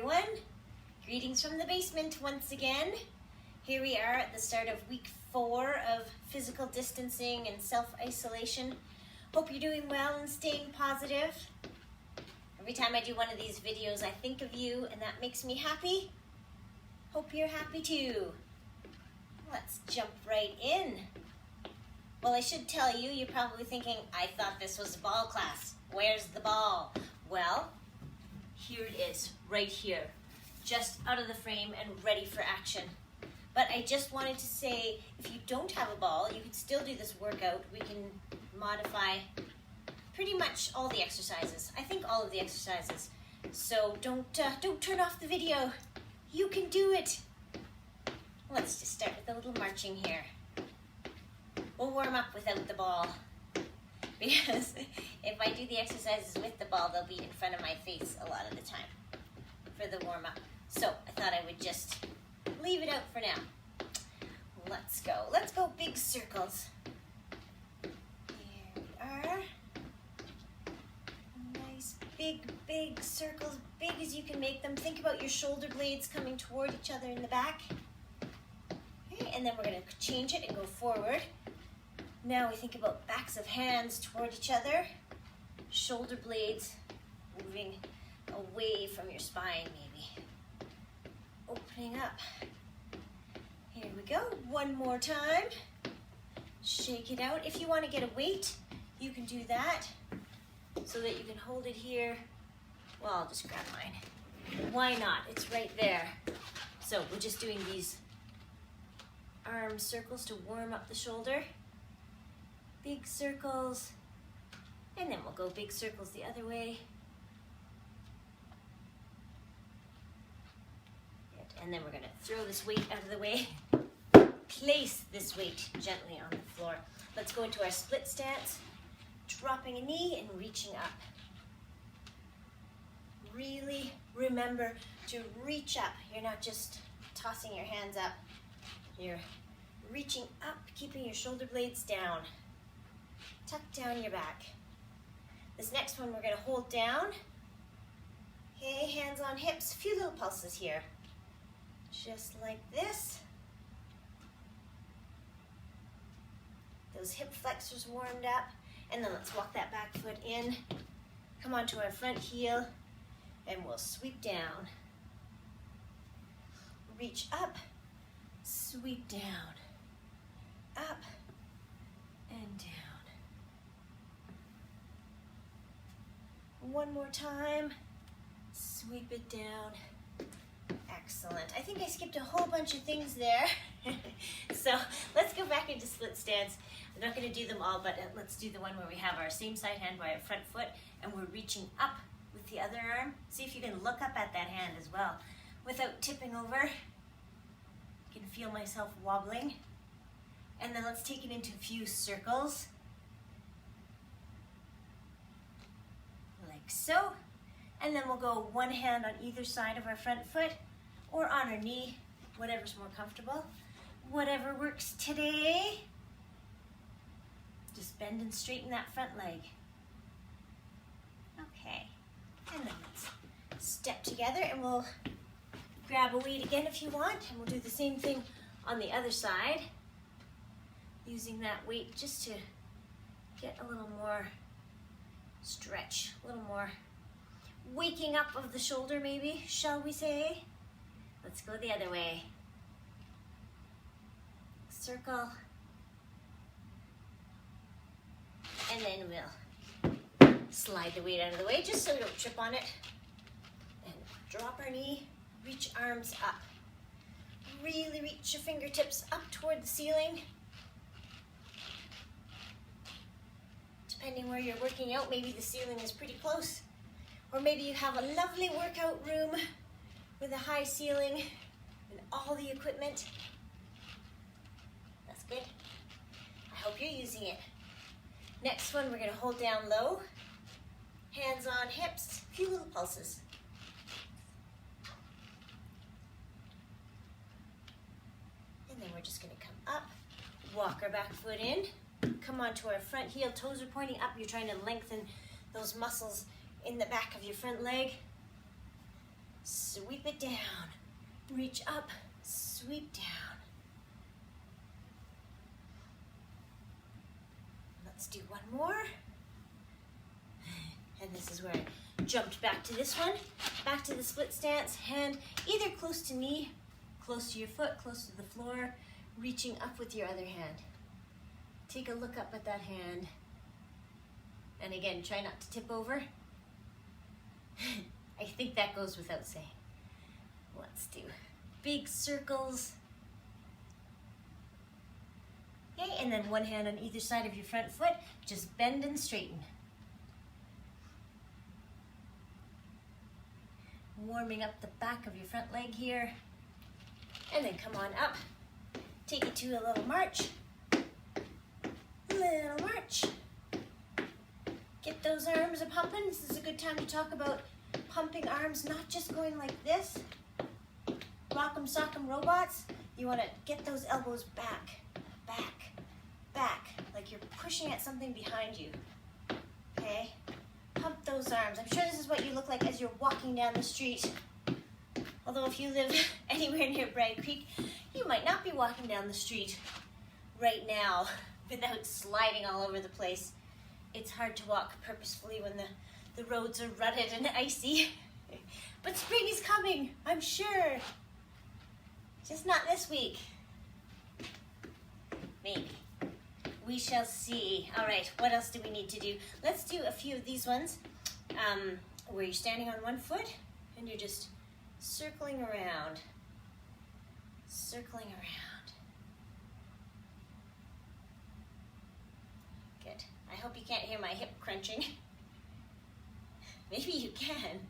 everyone. Greetings from the basement once again. Here we are at the start of week 4 of physical distancing and self-isolation. Hope you're doing well and staying positive. Every time I do one of these videos, I think of you and that makes me happy. Hope you're happy too. Let's jump right in. Well, I should tell you, you're probably thinking, I thought this was a ball class. Where's the ball? Well, here it is, right here, just out of the frame and ready for action. But I just wanted to say, if you don't have a ball, you can still do this workout. We can modify pretty much all the exercises. I think all of the exercises. So don't turn off the video. You can do it. Let's just start with a little marching here. We'll warm up without the ball, because if I do the exercises with the ball, they'll be in front of my face a lot of the time for the warm up. So I thought I would just leave it out for now. Let's go. Let's go big circles. Here we are. Nice big circles, big as you can make them. Think about your shoulder blades coming toward each other in the back. Okay, and then we're going to change it and go forward. Now we think about backs of hands toward each other, shoulder blades moving away from your spine maybe. Opening up. Here we go, one more time. Shake it out. If you want to get a weight, you can do that so that you can hold it here. Well, I'll just grab mine. Why not? It's right there. So we're just doing these arm circles to warm up the shoulder. Big circles, and then we'll go big circles the other way. And then we're going to throw this weight out of the way. Place this weight gently on the floor. Let's go into our split stance, dropping a knee and reaching up. Really remember to reach up. You're not just tossing your hands up. You're reaching up, keeping your shoulder blades down. Tuck down your back. This next one we're going to hold down. Okay, hands on hips. A few little pulses here. Just like this. Those hip flexors warmed up. And then let's walk that back foot in. Come onto our front heel. And we'll sweep down. Reach up. Sweep down. Up. And down. One more time, sweep it down. Excellent. I think I skipped a whole bunch of things there. So let's go back into split stance. I'm not going to do them all, but let's do the one where we have our same side hand by our front foot and we're reaching up with the other arm. See if you can look up at that hand as well without tipping over. I can feel myself wobbling. And then let's take it into a few circles. So, and then we'll go one hand on either side of our front foot or on our knee, whatever's more comfortable, whatever works today. Just bend and straighten that front leg. Okay, and then let's step together and we'll grab a weight again if you want, and we'll do the same thing on the other side, using that weight just to get a little more stretch, a little more waking up of the shoulder maybe, shall we say. Let's go the other way. Circle. And then we'll slide the weight out of the way just so we don't trip on it. And drop our knee, reach arms up. Really reach your fingertips up toward the ceiling. Depending where you're working out, maybe the ceiling is pretty close. Or maybe you have a lovely workout room with a high ceiling and all the equipment. That's good. I hope you're using it. Next one, we're going to hold down low. Hands on hips, a few little pulses. And then we're just going to come up, walk our back foot in. Come onto our front heel, toes are pointing up. You're trying to lengthen those muscles in the back of your front leg. Sweep sweep it down. Reach up, sweep down. Let's do one more. And this is where I jumped back to this one, back to the split stance, hand either close to knee, close to your foot, close to the floor, reaching up with your other hand. Take a look up at that hand. And again, try not to tip over. I think that goes without saying. Let's do big circles. Okay, and then one hand on either side of your front foot. Just bend and straighten. Warming up the back of your front leg here. And then come on up. Take it to a little march. Little march. Get those arms a pumping. This is a good time to talk about pumping arms, not just going like this. Rock'em sock'em robots. You want to get those elbows back, back, back, like you're pushing at something behind you. Okay? Pump those arms. I'm sure this is what you look like as you're walking down the street. Although if you live anywhere near Bragg Creek, you might not be walking down the street right now without sliding all over the place. It's hard to walk purposefully when the roads are rutted and icy. But spring is coming, I'm sure. Just not this week. Maybe. We shall see. All right, what else do we need to do? Let's do a few of these ones where you're standing on one foot and you're just circling around. Circling around. Good. I hope you can't hear my hip crunching. Maybe you can.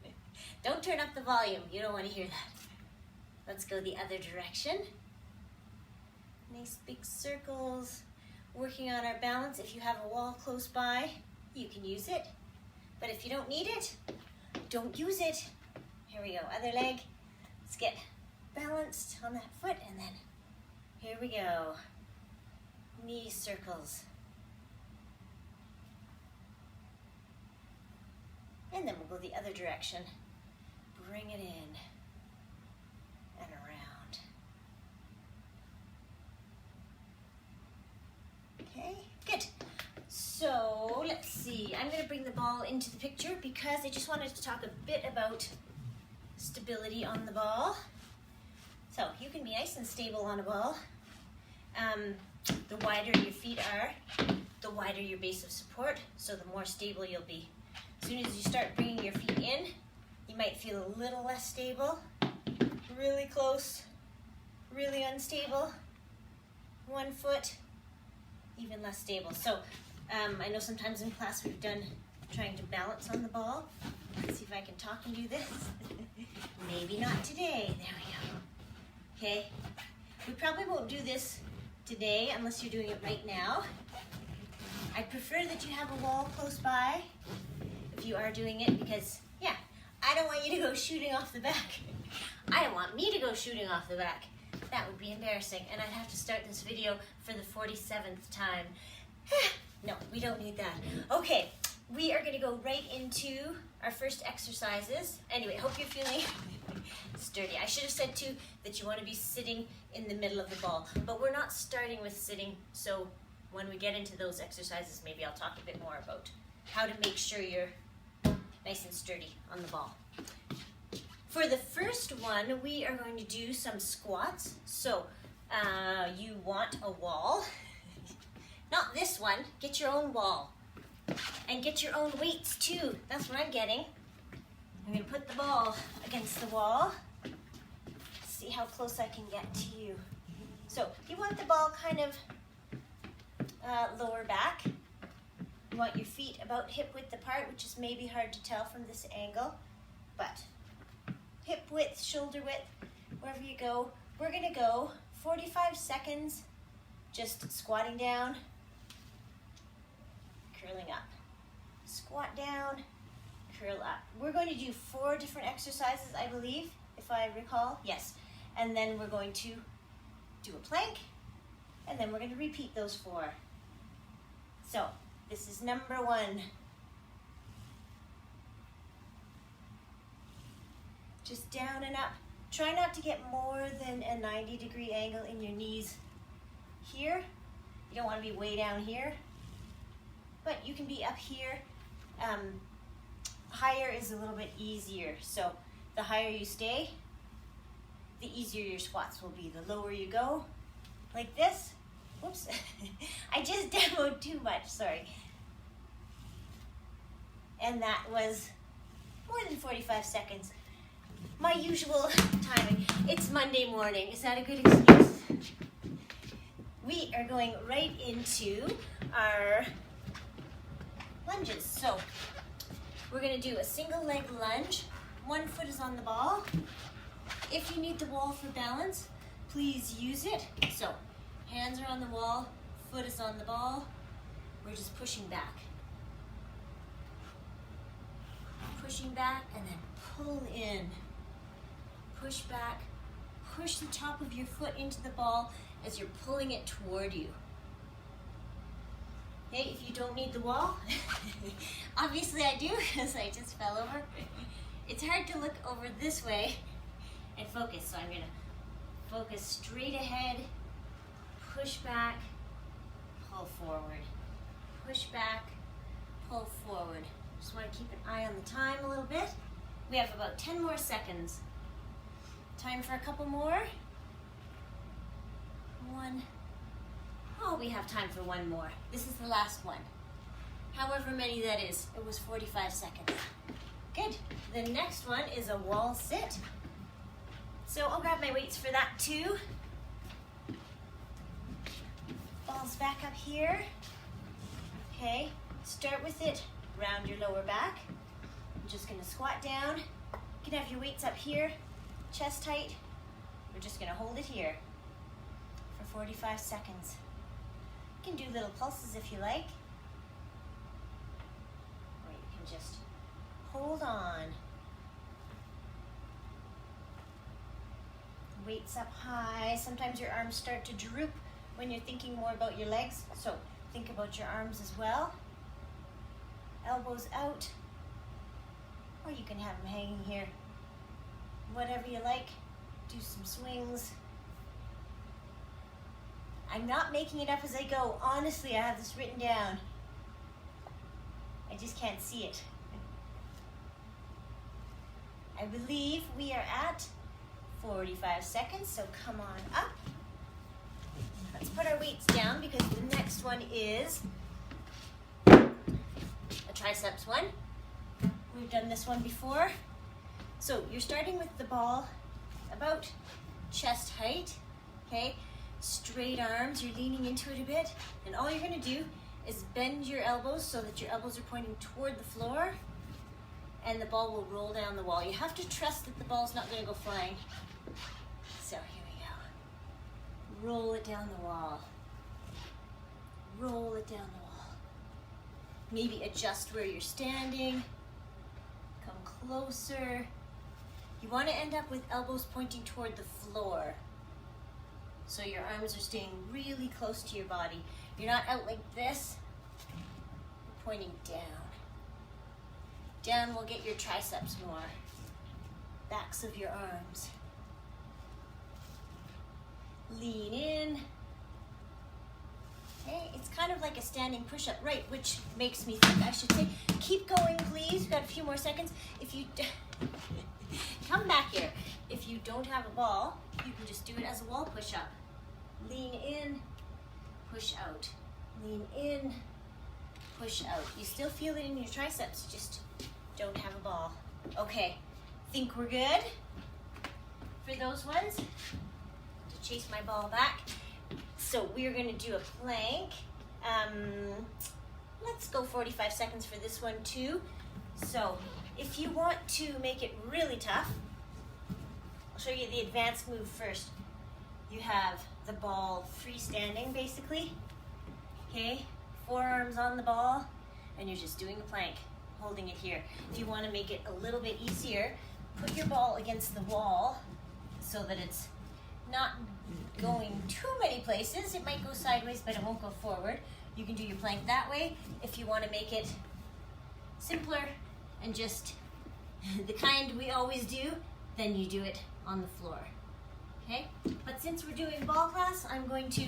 Don't turn up the volume. You don't want to hear that. Let's go the other direction. Nice big circles. Working on our balance. If you have a wall close by, you can use it. But if you don't need it, don't use it. Here we go. Other leg. Let's get balanced on that foot, and then here we go. Knee circles. And then we'll go the other direction. Bring it in and around. Okay, good. So let's see. I'm going to bring the ball into the picture because I just wanted to talk a bit about stability on the ball. So you can be nice and stable on a ball. The wider your feet are, the wider your base of support, so the more stable you'll be. As soon as you start bringing your feet in, you might feel a little less stable, really close, really unstable, one foot, even less stable. So I know sometimes in class we've done trying to balance on the ball. Let's see if I can talk and do this. Maybe not today. There we go. Okay, we probably won't do this today unless you're doing it right now. I prefer that you have a wall close by if you are doing it because, yeah, I don't want you to go shooting off the back. I don't want me to go shooting off the back. That would be embarrassing, and I'd have to start this video for the 47th time. No, we don't need that. Okay, we are going to go right into our first exercises. Anyway, hope you're feeling sturdy. I should have said too that you want to be sitting in the middle of the ball, but we're not starting with sitting, so when we get into those exercises, maybe I'll talk a bit more about how to make sure you're nice and sturdy on the ball. For the first one, we are going to do some squats. So you want a wall. Not this one, get your own wall. And get your own weights too. That's what I'm getting. I'm gonna put the ball against the wall. See how close I can get to you. So you want the ball kind of lower back. You want your feet about hip width apart, which is maybe hard to tell from this angle, but hip width, shoulder width, wherever you go. We're gonna go 45 seconds just squatting down, curling up. Squat down, curl up. We're going to do 4 different exercises, I believe, if I recall. Yes. And then we're going to do a plank, and then we're going to repeat those 4. So, this is number 1. Just down and up, Try not to get more than a 90-degree angle in your knees here. You don't want to be way down here, but you can be up here. Higher is a little bit easier. So the higher you stay, the easier your squats will be. The lower you go, like this. Whoops, I just demoed too much, sorry. And that was more than 45 seconds. My usual timing. It's Monday morning. Is that a good excuse? We are going right into our lunges. So we're going to do a single leg lunge. One foot is on the ball. If you need the wall for balance, please use it. So hands are on the wall, foot is on the ball. We're just pushing back. Pushing back and then pull in. Push back. Push the top of your foot into the ball as you're pulling it toward you. Okay, if you don't need the wall, obviously I do because I just fell over. It's hard to look over this way and focus, so I'm going to focus straight ahead, push back, pull forward. Push back, pull forward. Just want to keep an eye on the time a little bit. We have about 10 more seconds. Time for a couple more. One. Oh, we have time for one more. This is the last one. However many that is, it was 45 seconds. Good. The next one is a wall sit. So I'll grab my weights for that too. Balls back up here. Okay, start with it. Round your lower back. I'm just gonna squat down. You can have your weights up here, chest tight. We're just gonna hold it here for 45 seconds. You can do little pulses if you like. Or you can just hold on. Weights up high. Sometimes your arms start to droop when you're thinking more about your legs. So think about your arms as well. Elbows out. Or you can have them hanging here. Whatever you like. Do some swings. I'm not making it up as I go. Honestly, I have this written down. I just can't see it. I believe we are at 45 seconds, so come on up. Let's put our weights down because the next one is a triceps one. We've done this one before. So you're starting with the ball about chest height, okay? Straight arms, you're leaning into it a bit, and all you're gonna do is bend your elbows so that your elbows are pointing toward the floor, and the ball will roll down the wall. You have to trust that the ball's not gonna go flying. So here we go. Roll it down the wall. Roll it down the wall. Maybe adjust where you're standing. Come closer. You want to end up with elbows pointing toward the floor. So your arms are staying really close to your body. You're not out like this. You're pointing down. Down will get your triceps more. Backs of your arms. Lean in. Okay, it's kind of like a standing push-up, right? Which makes me think I should say, keep going, please. We've got a few more seconds. If you come back here. If you don't have a ball, you can just do it as a wall push-up. Lean in, push out. Lean in, push out. You still feel it in your triceps, just don't have a ball. Okay, think we're good for those ones. To chase my ball back. So we're gonna do a plank. Let's go 45 seconds for this one too. So if you want to make it really tough, I'll show you the advanced move first. You have the ball freestanding basically, okay? Forearms on the ball, and you're just doing a plank, holding it here. If you want to make it a little bit easier, put your ball against the wall so that it's not going too many places. It might go sideways, but it won't go forward. You can do your plank that way. If you want to make it simpler and just the kind we always do, then you do it on the floor. Okay? But since we're doing ball class, I'm going to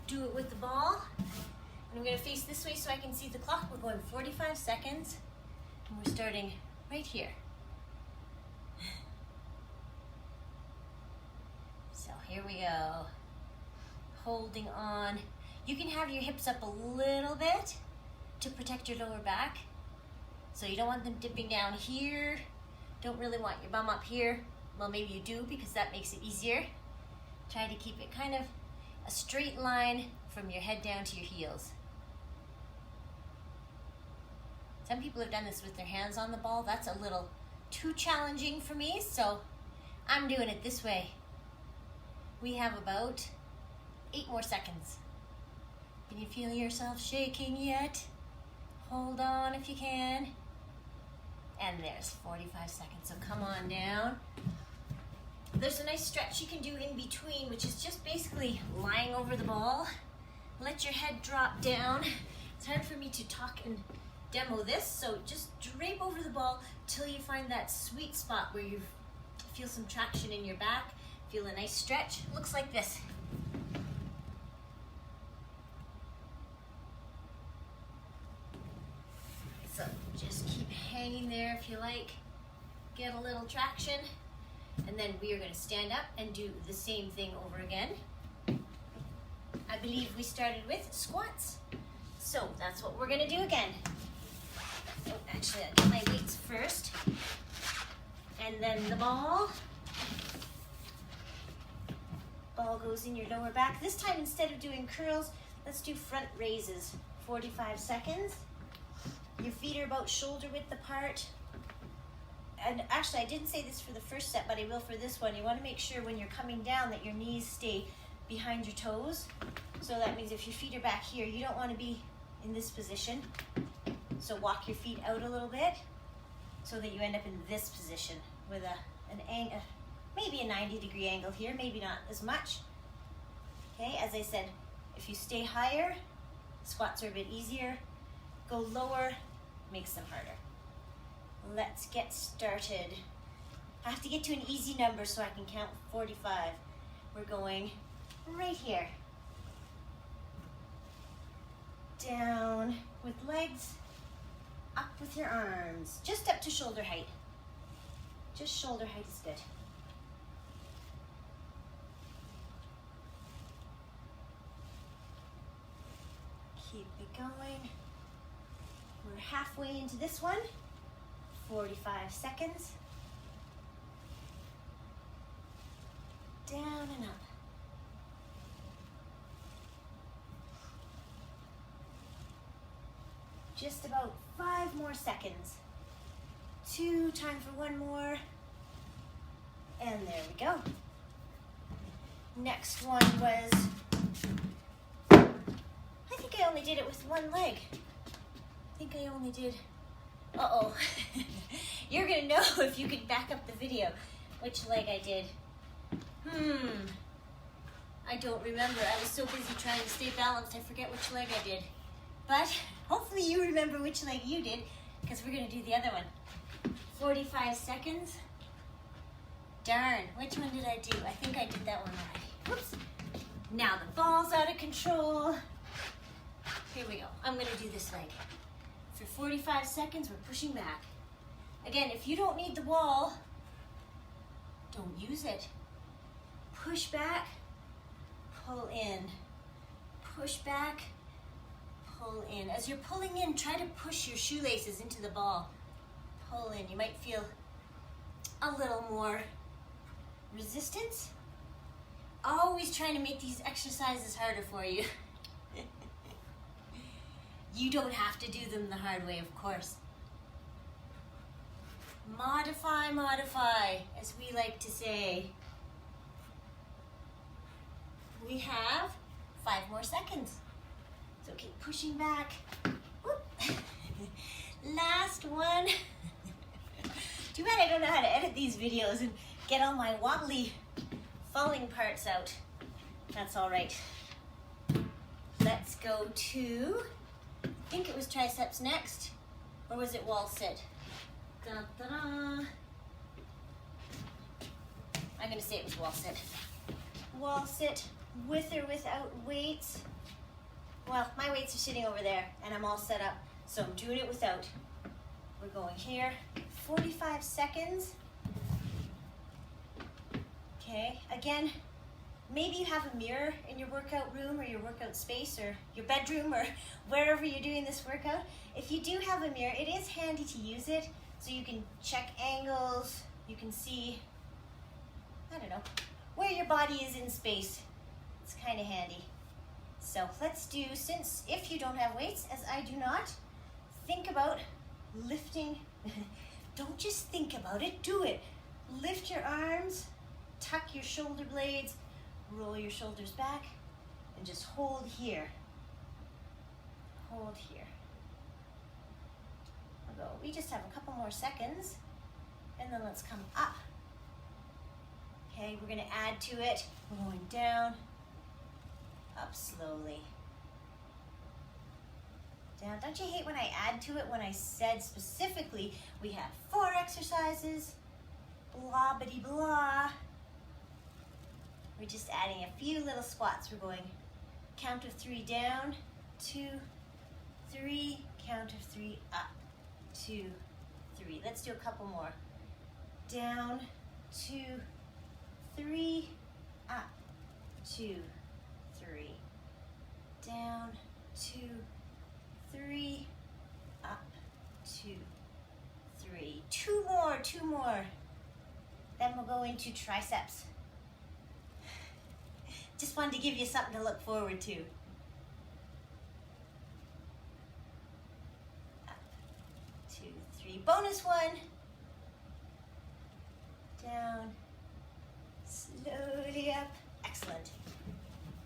do it with the ball. And I'm going to face this way so I can see the clock. We're going 45 seconds. And we're starting right here. So here we go. Holding on. You can have your hips up a little bit to protect your lower back. So you don't want them dipping down here. Don't really want your bum up here. Well, maybe you do because that makes it easier. Try to keep it kind of a straight line from your head down to your heels. Some people have done this with their hands on the ball. That's a little too challenging for me, so I'm doing it this way. We have about 8 more seconds. Can you feel yourself shaking yet? Hold on if you can. And there's 45 seconds, so come on down. There's a nice stretch you can do in between, which is just basically lying over the ball. Let your head drop down. It's hard for me to talk and demo this, so just drape over the ball till you find that sweet spot where you feel some traction in your back, feel a nice stretch. Looks like this. So just keep hanging there if you like. Get a little traction. And then we are going to stand up and do the same thing over again. I believe we started with squats. So that's what we're going to do again. Oh, actually, I'll get my weights first. And then the ball. Ball goes in your lower back. This time, instead of doing curls, let's do front raises. 45 seconds. Your feet are about shoulder width apart. And actually, I didn't say this for the first set, but I will for this one. You want to make sure when you're coming down that your knees stay behind your toes. So that means if your feet are back here, you don't want to be in this position. So walk your feet out a little bit so that you end up in this position with an angle, maybe a 90-degree angle here, maybe not as much. Okay, as I said, if you stay higher, squats are a bit easier. Go lower, makes them harder. Let's get started. I have to get to an easy number so I can count 45. We're going right here. Down with legs, up with your arms, just up to shoulder height. Just shoulder height is good. Keep it going. We're halfway into this one. 45 seconds. Down and up. Just about 5 more seconds. 2, time for 1 more. And there we go. Next one was, I think I only did it with 1 leg. I think I only did, uh-oh. You're gonna know if you could back up the video which leg I did. I don't remember. I was so busy trying to stay balanced, I forget which leg I did. But hopefully you remember which leg you did, because we're gonna do the other one. 45 seconds. Darn, which one did I do? I think I did that one already. Whoops. Now the ball's out of control. Here we go. I'm gonna do this leg. For 45 seconds, we're pushing back. Again, if you don't need the wall, don't use it. Push back, pull in. Push back, pull in. As you're pulling in, try to push your shoelaces into the ball. Pull in. You might feel a little more resistance. Always trying to make these exercises harder for you. You don't have to do them the hard way, of course. Modify, modify, as we like to say. We have 5 more seconds. So keep pushing back. Whoop. Last one. Too bad I don't know how to edit these videos and get all my wobbly falling parts out. That's all right. Let's go to, I think it was triceps next, or was it wall sit? Da, da, da. I I'm gonna say it was wall sit. Wall sit with or without weights. Well, my weights are sitting over there and I'm all set up, so I'm doing it without. We're going here, 45 seconds. Okay, again, maybe you have a mirror in your workout room or your workout space or your bedroom or wherever you're doing this workout. If you do have a mirror, it is handy to use it so you can check angles, you can see, I don't know, where your body is in space. It's kind of handy. So let's do, since if you don't have weights, as I do not, think about lifting. Don't just think about it, do it. Lift your arms, tuck your shoulder blades, roll your shoulders back, and just hold here. Hold here. We'll go. We just have a couple more seconds, and then let's come up. Okay, we're gonna add to it. We're going down, up slowly. Down. Don't you hate when I add to it when I said specifically we have 4 exercises, blah bitty blah. We're just adding a few little squats. We're going count of 3 down, 2, 3, count of 3 up, 2, 3. Let's do a couple more. Down, 2, 3, up, 2, 3. Down, 2, 3, up, 2, 3. 2 more, 2 more. Then we'll go into triceps. Just wanted to give you something to look forward to. Up, 2, 3. Bonus one. Down, slowly up. Excellent.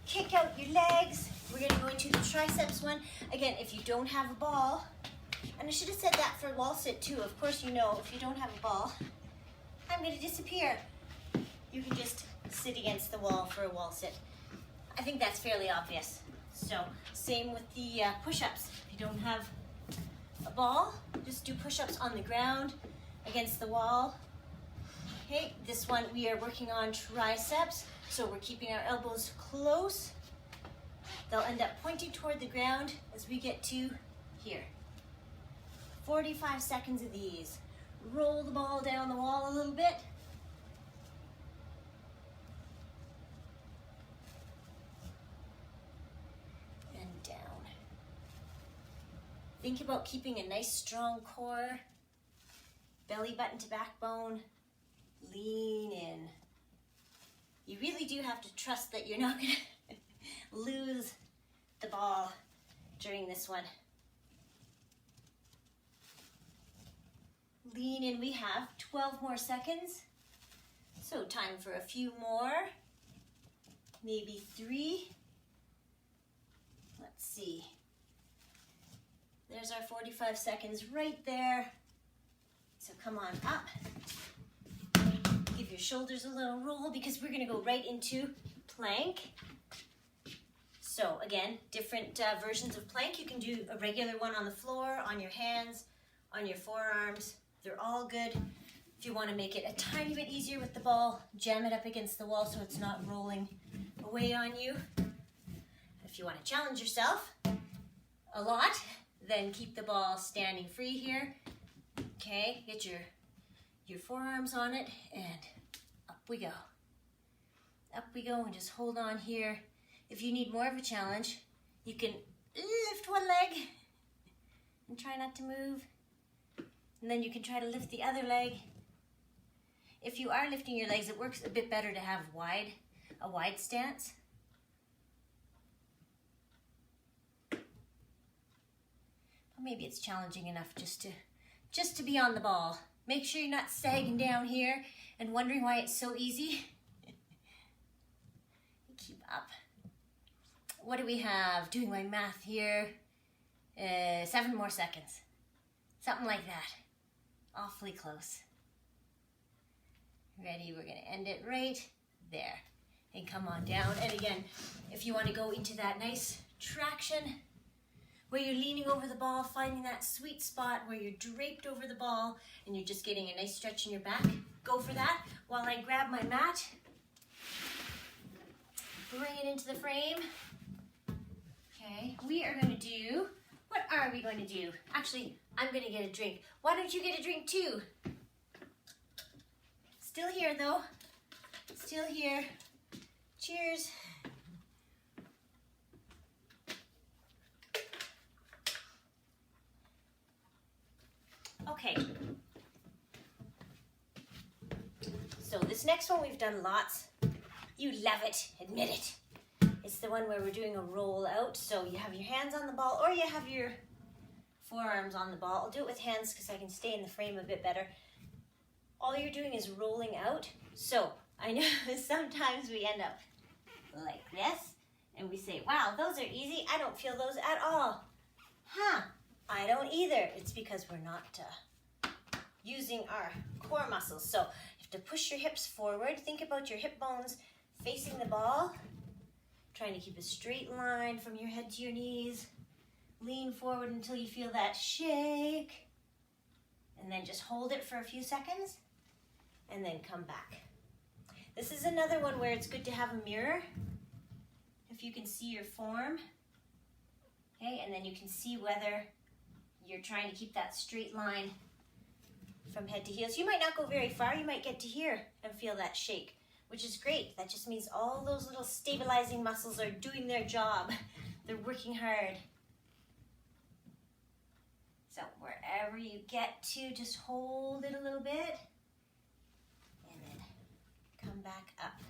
Kick out your legs. We're gonna go into the triceps one. Again, if you don't have a ball, and I should have said that for wall sit too. Of course, you know, if you don't have a ball, I'm gonna disappear. You can just sit against the wall for a wall sit. I think that's fairly obvious. So, same with the push-ups. If you don't have a ball, just do push-ups on the ground against the wall. Okay, this one we are working on triceps, so we're keeping our elbows close. They'll end up pointing toward the ground as we get to here. 45 seconds of these. Roll the ball down the wall a little bit. And down. Think about keeping a nice strong core. Belly button to backbone. Lean in. You really do have to trust that you're not going to lose the ball during this one. Lean in. We have 12 more seconds. So time for a few more. Maybe 3. Let's see. There's our 45 seconds right there. So come on up. Give your shoulders a little roll because we're going to go right into plank. So again, different versions of plank. You can do a regular one on the floor, on your hands, on your forearms. They're all good. If you want to make it a tiny bit easier with the ball, jam it up against the wall so it's not rolling away on you. If you want to challenge yourself a lot, then keep the ball standing free here. Okay, get your forearms on it, and up we go. Up we go, and just hold on here. If you need more of a challenge, you can lift one leg and try not to move. And then you can try to lift the other leg. If you are lifting your legs, it works a bit better to have a wide stance. But maybe it's challenging enough just to be on the ball. Make sure you're not sagging down here and wondering why it's so easy. Keep up. What do we have? Doing my math here. 7 more seconds. Something like that. Awfully close. Ready? We're going to end it right there. And come on down. And again, if you want to go into that nice traction where you're leaning over the ball, finding that sweet spot where you're draped over the ball and you're just getting a nice stretch in your back, go for that while I grab my mat. Bring it into the frame. Okay, we are going to do, what are we going to do? Actually, I'm going to get a drink. Why don't you get a drink too? Still here though. Still here. Cheers. Okay. So this next one we've done lots. You love it, admit it. It's the one where we're doing a roll out. So you have your hands on the ball or you have your forearms on the ball. I'll do it with hands because I can stay in the frame a bit better. All you're doing is rolling out. So I know sometimes we end up like this and we say, wow, those are easy. I don't feel those at all. Huh, I don't either. It's because we're not using our core muscles. So you have to push your hips forward. Think about your hip bones facing the ball. Trying to keep a straight line from your head to your knees. Lean forward until you feel that shake. And then just hold it for a few seconds. And then come back. This is another one where it's good to have a mirror. If you can see your form. Okay, and then you can see whether you're trying to keep that straight line from head to heels. You might not go very far. You might get to here and feel that shake, which is great. That just means all those little stabilizing muscles are doing their job. They're working hard. So wherever you get to, just hold it a little bit and then come back up.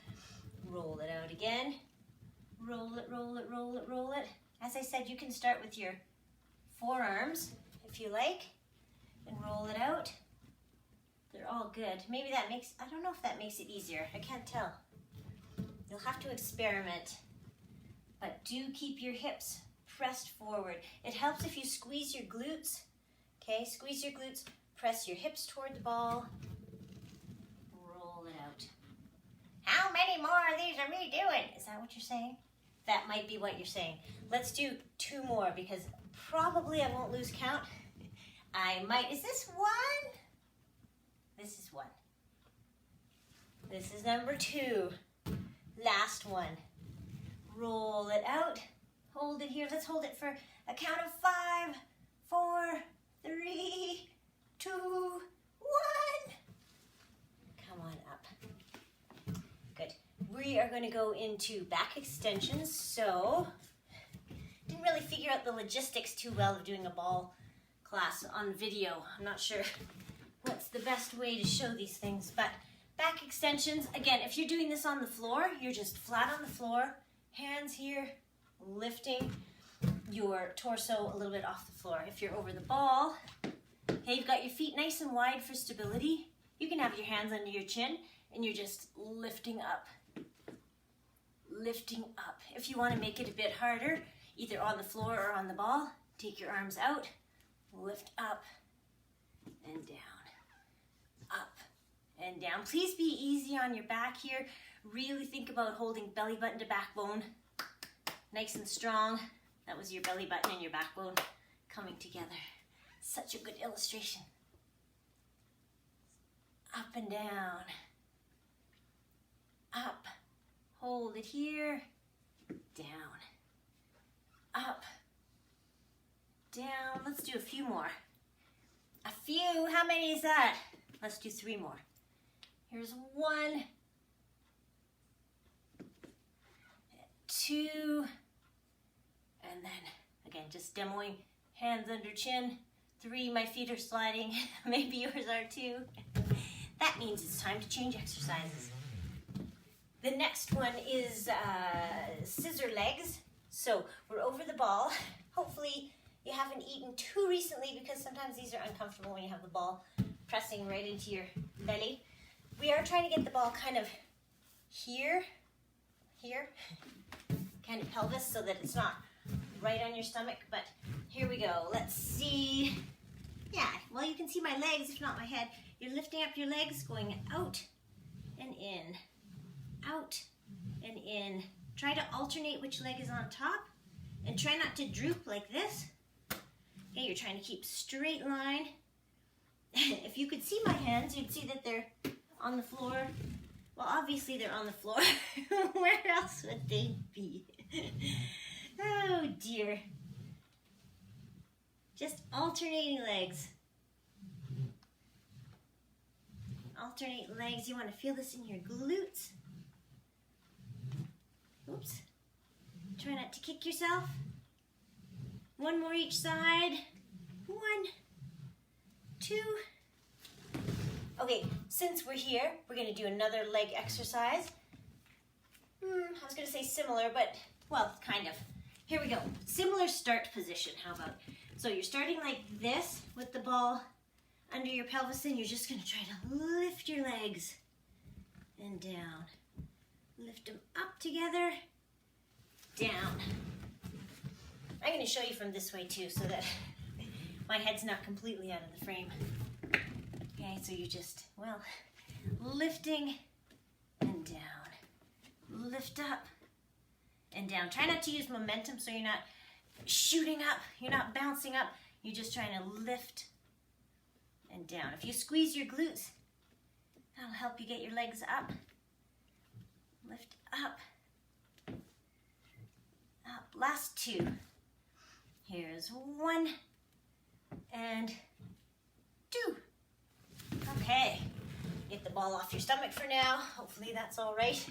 Roll it out again. Roll it, roll it, roll it, roll it. As I said, you can start with your forearms if you like and roll it out. They're all good. Maybe that makes, I don't know if that makes it easier. I can't tell. You'll have to experiment. But do keep your hips pressed forward. It helps if you squeeze your glutes. Okay, squeeze your glutes, press your hips toward the ball. Roll it out. How many more of these are me doing? Is that what you're saying? That might be what you're saying. Let's do 2 more because probably I won't lose count. I might, is this 1? This is 1. This is number 2. Last one. Roll it out. Hold it here. Let's hold it for a count of 5, 4, 3, 2, 1. Come on up. Good. We are going to go into back extensions. So, didn't really figure out the logistics too well of doing a ball class on video. I'm not sure what's the best way to show these things, but back extensions, again, if you're doing this on the floor, you're just flat on the floor, hands here, lifting your torso a little bit off the floor. If you're over the ball, okay, you've got your feet nice and wide for stability. You can have your hands under your chin and you're just lifting up. Lifting up. If you want to make it a bit harder, either on the floor or on the ball, take your arms out, lift up and down. Up and down. Please be easy on your back here. Really think about holding belly button to backbone. Nice and strong. That was your belly button and your backbone coming together. Such a good illustration. Up and down. Up. Hold it here. Down. Up. Down. Let's do a few more. A few. How many is that? Let's do 3 more. Here's 1, 2, and then again, just demoing, hands under chin. 3, my feet are sliding. Maybe yours are too. That means it's time to change exercises. The next one is scissor legs. So we're over the ball. Hopefully you haven't eaten too recently because sometimes these are uncomfortable when you have the ball pressing right into your belly. We are trying to get the ball kind of here, kind of pelvis so that it's not right on your stomach, but here we go. Let's see. Yeah, well, you can see my legs, if not my head. You're lifting up your legs, going out and in, out and in. Try to alternate which leg is on top and try not to droop like this. Okay, you're trying to keep straight line. If you could see my hands, you'd see that they're on the floor. Well, obviously they're on the floor. Where else would they be? Oh dear. Just alternating legs. Alternate legs. You want to feel this in your glutes. Oops. Try not to kick yourself. One more each side. 1, 2. Okay, since we're here, we're going to do another leg exercise. I was going to say similar, but, well, kind of. Here we go. Similar start position, how about? So you're starting like this with the ball under your pelvis, and you're just going to try to lift your legs and down. Lift them up together, down. I'm going to show you from this way too, so that my head's not completely out of the frame. Okay, so you just, well, lifting and down. Lift up and down. Try not to use momentum so you're not shooting up, you're not bouncing up. You're just trying to lift and down. If you squeeze your glutes, that'll help you get your legs up. Lift up. Up. Last 2. Here's 1 and 2. Okay. Get the ball off your stomach for now. Hopefully that's all right.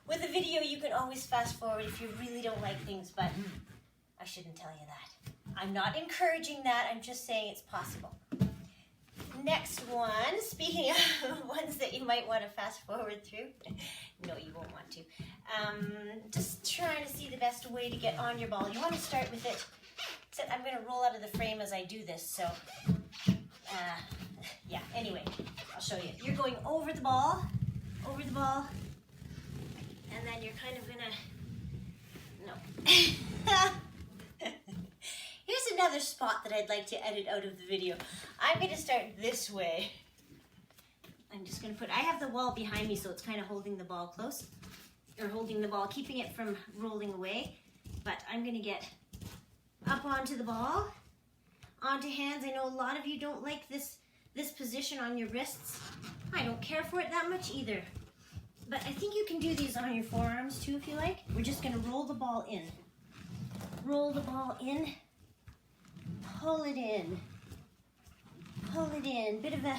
With a video, you can always fast forward if you really don't like things, but I shouldn't tell you that. I'm not encouraging that. I'm just saying it's possible. Next one, speaking of ones that you might want to fast forward through. No, you won't want to. Just trying to see the best way to get on your ball. You want to start with it. Except I'm going to roll out of the frame as I do this, so yeah, anyway, I'll show you. You're going over the ball, and then you're kind of gonna, no. Here's another spot that I'd like to edit out of the video. I'm gonna start this way. I'm just gonna I have the wall behind me, so it's kind of holding the ball close, or holding the ball, keeping it from rolling away, but I'm gonna get up onto the ball, onto hands. I know a lot of you don't like this position on your wrists. I don't care for it that much either. But I think you can do these on your forearms too if you like. We're just gonna roll the ball in. Roll the ball in. Pull it in. Pull it in. Bit of a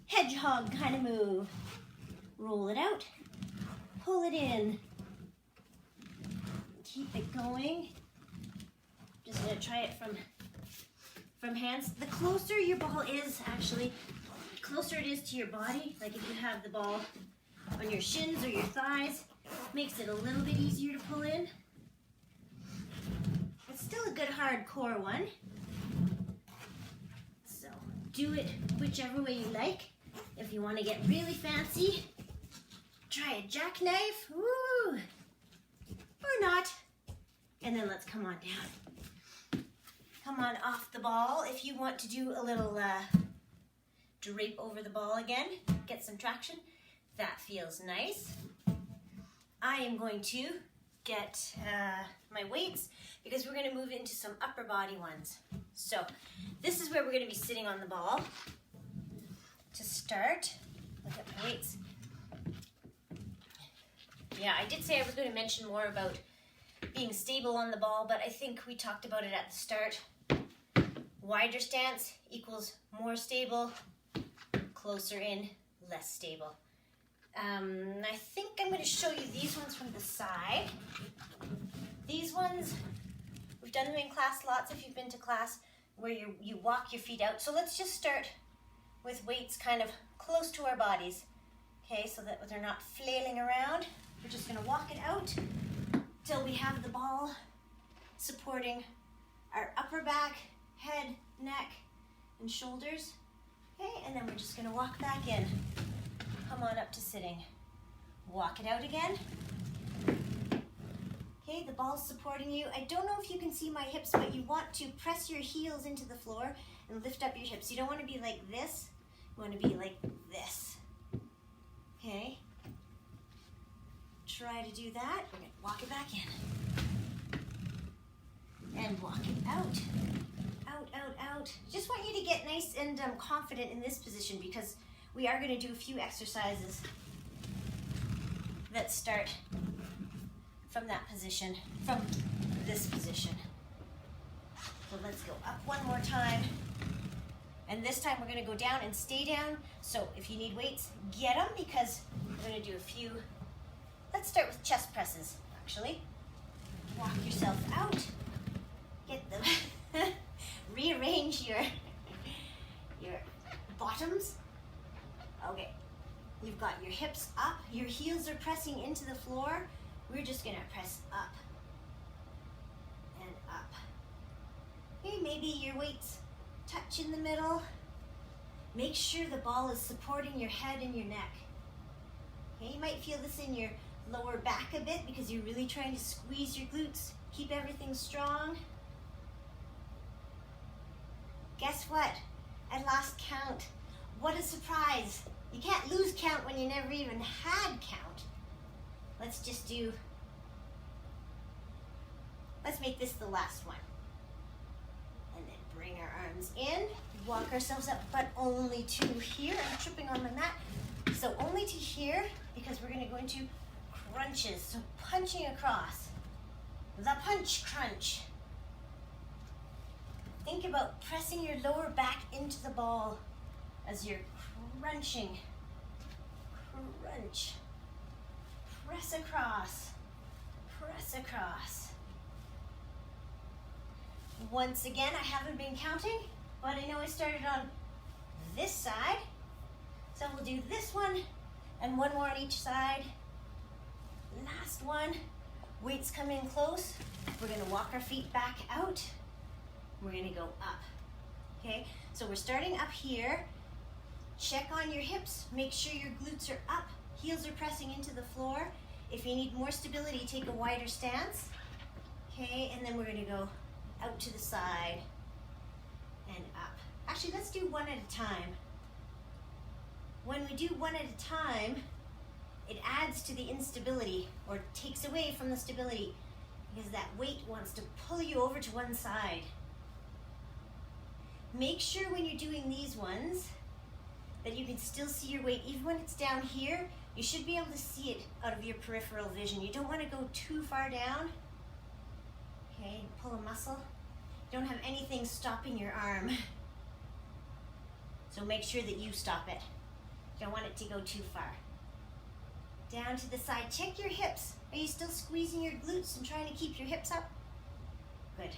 hedgehog kind of move. Roll it out. Pull it in. Keep it going. Just gonna try it from hands. The closer your ball is, actually, the closer it is to your body, like if you have the ball on your shins or your thighs, makes it a little bit easier to pull in. It's still a good hardcore one. So do it whichever way you like. If you want to get really fancy, try a jackknife, woo, or not. And then let's come on down. Come on off the ball. If you want to do a little drape over the ball again, get some traction. That feels nice. I am going to get my weights because we're going to move into some upper body ones. So this is where we're going to be sitting on the ball. To start, look at my weights. Yeah, I did say I was going to mention more about being stable on the ball, but I think we talked about it at the start. Wider stance equals more stable, closer in, less stable. I think I'm going to show you these ones from the side. These ones, we've done them in class lots if you've been to class, where you walk your feet out. So let's just start with weights kind of close to our bodies, okay, so that they're not flailing around. We're just going to walk it out till we have the ball supporting our upper back, head, neck, and shoulders. Okay, and then we're just going to walk back in. Come on up to sitting. Walk it out again. Okay, the ball's supporting you. I don't know if you can see my hips, but you want to press your heels into the floor and lift up your hips. You don't want to be like this. You want to be like this. Okay? Try to do that. We're going to walk it back in. And walk it out. Out, out, out. Just want you to get nice and confident in this position because we are going to do a few exercises that start from that position, from this position. So let's go up one more time. And this time we're going to go down and stay down. So if you need weights, get them, because we're going to do a few. Let's start with chest presses, actually. Walk yourself out. Get them. Rearrange your bottoms. Okay. You've got your hips up. Your heels are pressing into the floor. We're just going to press up and up. Okay, maybe your weights touch in the middle. Make sure the ball is supporting your head and your neck. Okay, you might feel this in your lower back a bit because you're really trying to squeeze your glutes. Keep everything strong. Guess what? I lost count. What a surprise. You can't lose count when you never even had count. Let's make this the last one. And then bring our arms in, walk ourselves up, but only to here. I'm tripping on the mat. So only to here, because we're going to go into crunches. So punching across. The punch crunch. Think about pressing your lower back into the ball as you're crunching. Crunch. Press across. Press across. Once again, I haven't been counting, but I know I started on this side. So we'll do this one and one more on each side. Last one. Weights come in close. We're going to walk our feet back out. We're going to go up. Okay, so we're starting up here. Check on your hips. Make sure your glutes are up. Heels are pressing into the floor. If you need more stability, take a wider stance. Okay, and then we're going to go out to the side and up. Actually, let's do one at a time. When we do one at a time, it adds to the instability or takes away from the stability because that weight wants to pull you over to one side. Make sure when you're doing these ones that you can still see your weight. Even when it's down here, you should be able to see it out of your peripheral vision. You don't want to go too far down. Okay, pull a muscle. Don't have anything stopping your arm. So make sure that you stop it. Don't want it to go too far. Down to the side. Check your hips. Are you still squeezing your glutes and trying to keep your hips up? Good.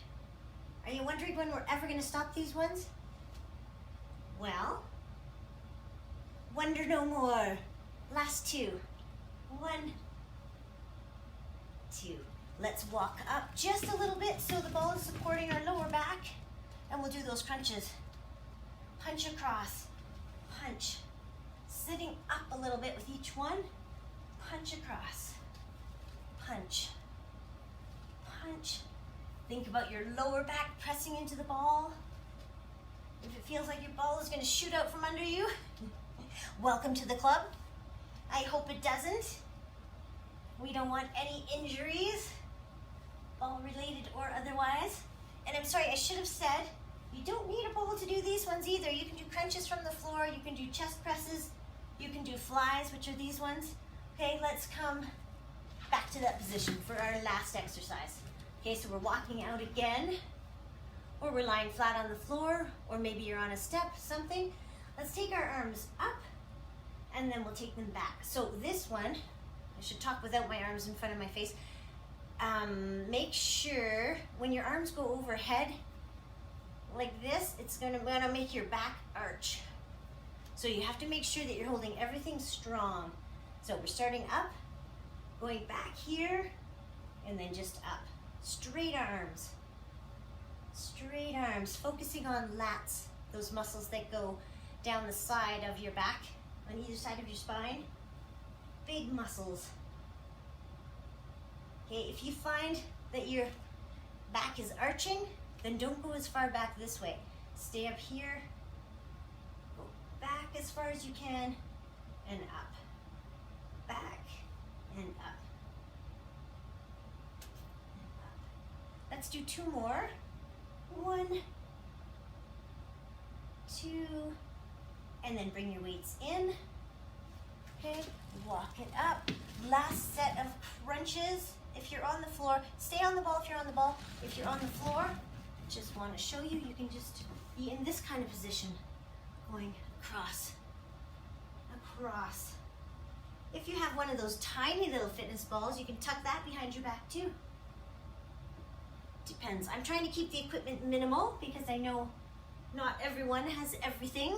Are you wondering when we're ever going to stop these ones? Well, wonder no more. Last two. 1, 2. Let's walk up just a little bit so the ball is supporting our lower back. And we'll do those crunches. Punch across. Punch. Sitting up a little bit with each one. Punch across. Punch. Punch. Think about your lower back pressing into the ball. If it feels like your ball is going to shoot out from under you, welcome to the club. I hope it doesn't. We don't want any injuries, ball related or otherwise. And I'm sorry, I should have said, you don't need a ball to do these ones either. You can do crunches from the floor, you can do chest presses, you can do flies, which are these ones. Okay, let's come back to that position for our last exercise. Okay, so we're walking out again, or we're lying flat on the floor, or maybe you're on a step, something. Let's take our arms up, and then we'll take them back. So this one, I should talk without my arms in front of my face. Make sure when your arms go overhead, like this, it's gonna make your back arch. So you have to make sure that you're holding everything strong. So we're starting up, going back here, and then just up. Straight arms, focusing on lats, those muscles that go down the side of your back, on either side of your spine. Big muscles. Okay, if you find that your back is arching, then don't go as far back this way. Stay up here, go back as far as you can, and up. Back and up. Let's do 2 more. 1, 2, and then bring your weights in. Okay, walk it up. Last set of crunches. If you're on the floor, stay on the ball if you're on the ball. If you're on the floor, just want to show you, you can just be in this kind of position, going across, across. If you have one of those tiny little fitness balls, you can tuck that behind your back too. Depends. I'm trying to keep the equipment minimal because I know not everyone has everything,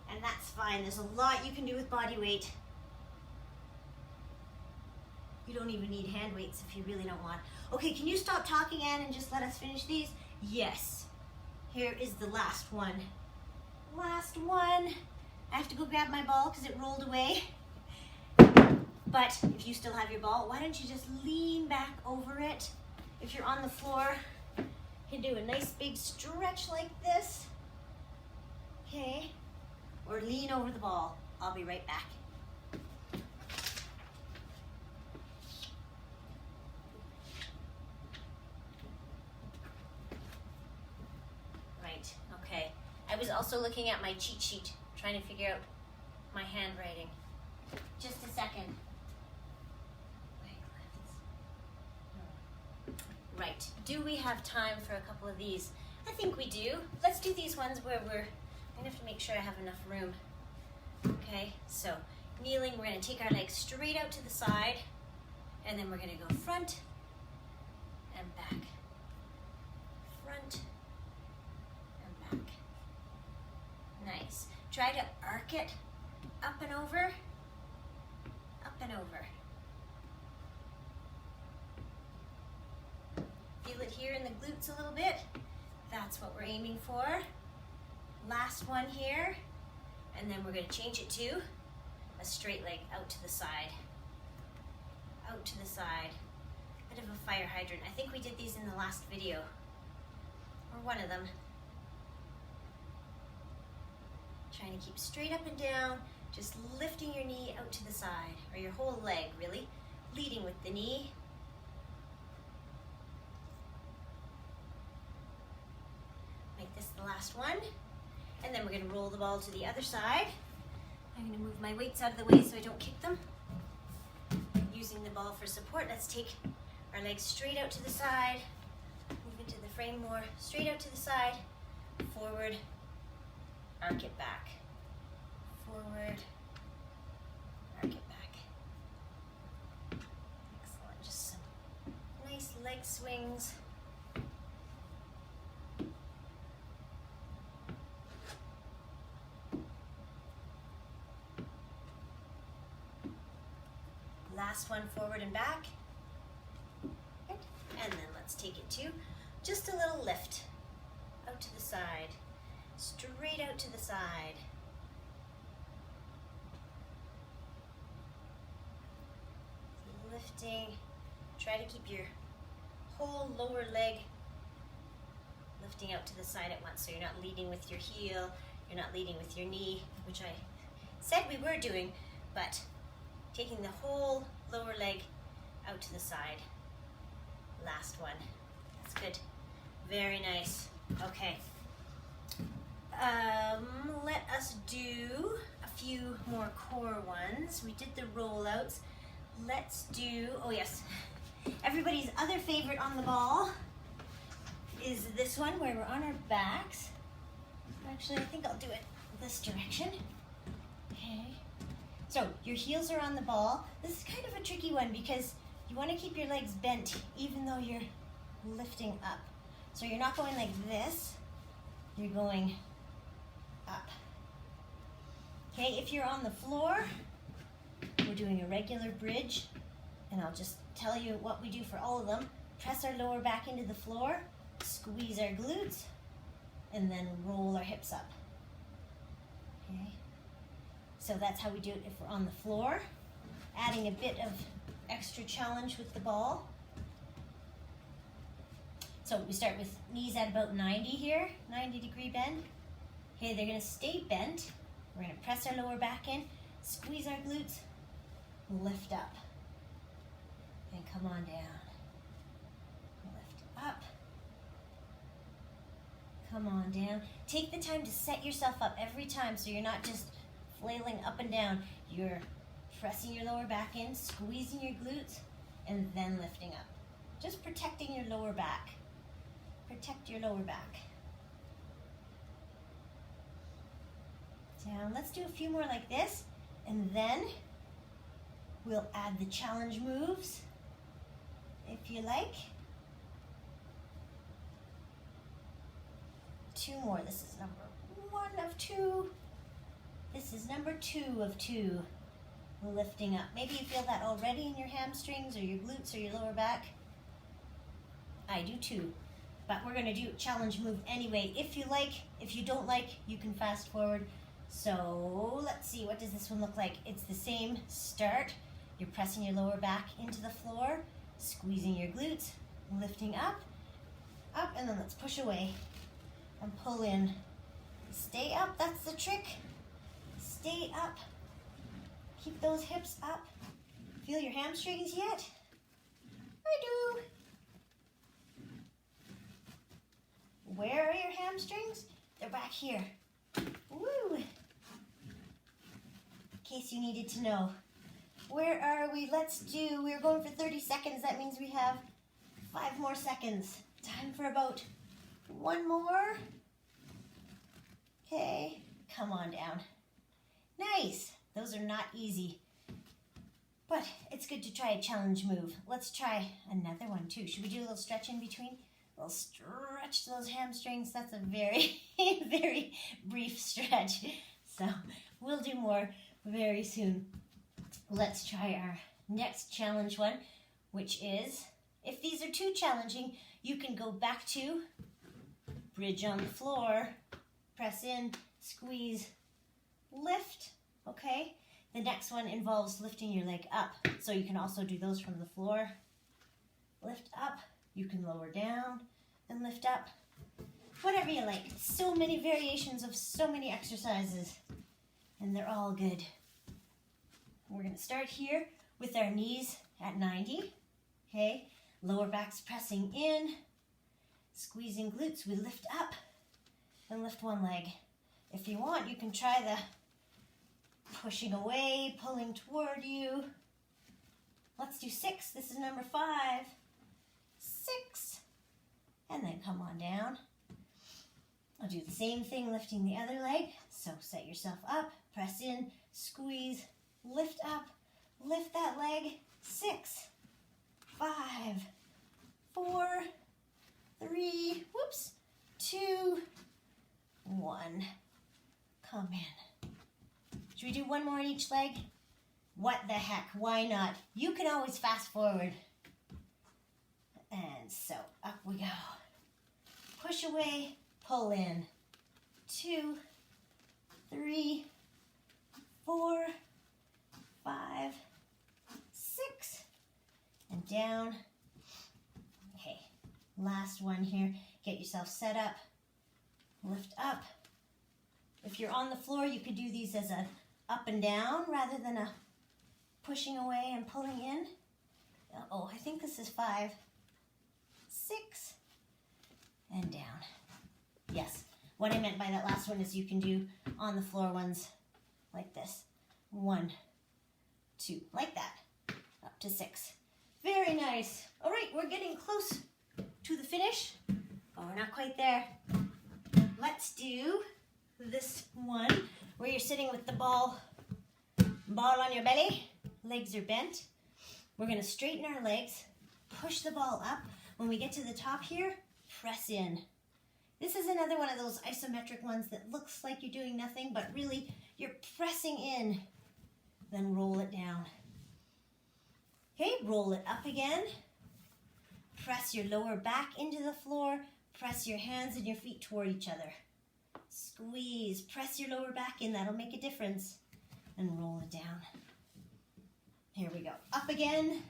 and that's fine. There's a lot you can do with body weight. You don't even need hand weights if you really don't want. Okay, can you stop talking, Anne, and just let us finish these? Yes. Here is the last one. Last one. I have to go grab my ball because it rolled away. But if you still have your ball, why don't you just lean back over it? If you're on the floor, you can do a nice big stretch like this. Okay. Or lean over the ball. I'll be right back. Right, okay. I was also looking at my cheat sheet, trying to figure out my handwriting. Just a second. Right, do we have time for a couple of these? I think we do. Let's do these ones where I'm gonna have to make sure I have enough room. Okay, so kneeling, we're gonna take our legs straight out to the side, and then we're gonna go front and back. Front and back. Nice. Try to arc it up and over, up and over. Feel it here in the glutes a little bit. That's what we're aiming for. Last one here, and then we're going to change it to a straight leg out to the side. Out to the side. Bit of a fire hydrant. I think we did these in the last video, or one of them. Trying to keep straight up and down, just lifting your knee out to the side, or your whole leg really, leading with the knee. Make this the last one, and then we're going to roll the ball to the other side. I'm going to move my weights out of the way so I don't kick them. Using the ball for support, let's take our legs straight out to the side, move into the frame more, straight out to the side, forward, arc it back, forward, arc it back. Excellent, just some nice leg swings. Last one, forward and back. And then let's take it to just a little lift out to the side, straight out to the side. Lifting, try to keep your whole lower leg lifting out to the side at once, so you're not leading with your heel, you're not leading with your knee, which I said we were doing, but taking the whole lower leg out to the side. Last one. That's good. Very nice. Okay. Let us do a few more core ones. We did the rollouts. Let's do, oh yes, everybody's other favorite on the ball is this one where we're on our backs. Actually, I think I'll do it this direction. Okay. So your heels are on the ball. This is kind of a tricky one because you want to keep your legs bent even though you're lifting up. So you're not going like this, you're going up. Okay, if you're on the floor, we're doing a regular bridge, and I'll just tell you what we do for all of them. Press our lower back into the floor, squeeze our glutes, and then roll our hips up. Okay, so that's how we do it if we're on the floor. Adding a bit of extra challenge with the ball. So we start with knees at about 90 here, 90-degree bend. Okay, they're gonna stay bent. We're gonna press our lower back in, squeeze our glutes, lift up, and come on down. Lift up, Come on down. Take the time to set yourself up every time so you're not just flailing up and down. You're pressing your lower back in, squeezing your glutes, and then lifting up. Just protecting your lower back. Protect your lower back. Down. Let's do a few more like this, and then we'll add the challenge moves, if you like. 2 more. This is number 1 of 2. This is number 2 of 2. Lifting up. Maybe you feel that already in your hamstrings or your glutes or your lower back. I do too. But we're going to do a challenge move anyway. If you like, if you don't like, you can fast forward. So let's see, what does this one look like? It's the same start. You're pressing your lower back into the floor, squeezing your glutes, lifting up, and then let's push away and pull in. Stay up, that's the trick. Stay up. Keep those hips up. Feel your hamstrings yet? I do. Where are your hamstrings? They're back here. Woo! In case you needed to know. Where are we? We're going for 30 seconds. That means we have 5 more seconds. Time for about 1 more. Okay, come on down. Nice. Those are not easy. But it's good to try a challenge move. Let's try another one too. Should we do a little stretch in between? A little stretch those hamstrings. That's a very, very brief stretch. So we'll do more very soon. Let's try our next challenge one, which is, if these are too challenging, you can go back to bridge on the floor, press in, squeeze, lift, okay? The next one involves lifting your leg up, so you can also do those from the floor. Lift up, you can lower down and lift up, whatever you like. So many variations of so many exercises, and they're all good. We're going to start here with our knees at 90, okay? Lower back's pressing in, squeezing glutes, we lift up and lift one leg. If you want, you can try the pushing away, pulling toward you. Let's do 6. This is number 5. 6. And then come on down. I'll do the same thing, lifting the other leg. So set yourself up, press in, squeeze, lift up, lift that leg. 6, 5, 4, 3, 2, 1. Come in. Should we do 1 more in each leg? What the heck, why not? You can always fast forward. And so up we go. Push away, pull in. 2, 3, 4, 5, 6, and down. Okay, last one here. Get yourself set up, lift up. If you're on the floor, you could do these as a up and down rather than a pushing away and pulling in. Oh, I think this is 5, 6, and down. Yes, what I meant by that last one is you can do on the floor ones like this. 1, 2, like that, up to 6. Very nice. All right, we're getting close to the finish. Oh, we're not quite there. Let's do this one where you're sitting with the ball on your belly, legs are bent. We're going to straighten our legs, push the ball up. When we get to the top here, press in. This is another one of those isometric ones that looks like you're doing nothing, but really you're pressing in. Then roll it down. Okay, roll it up again. Press your lower back into the floor. Press your hands and your feet toward each other. Squeeze, press your lower back in, that'll make a difference. And roll it down. Here we go. Up again.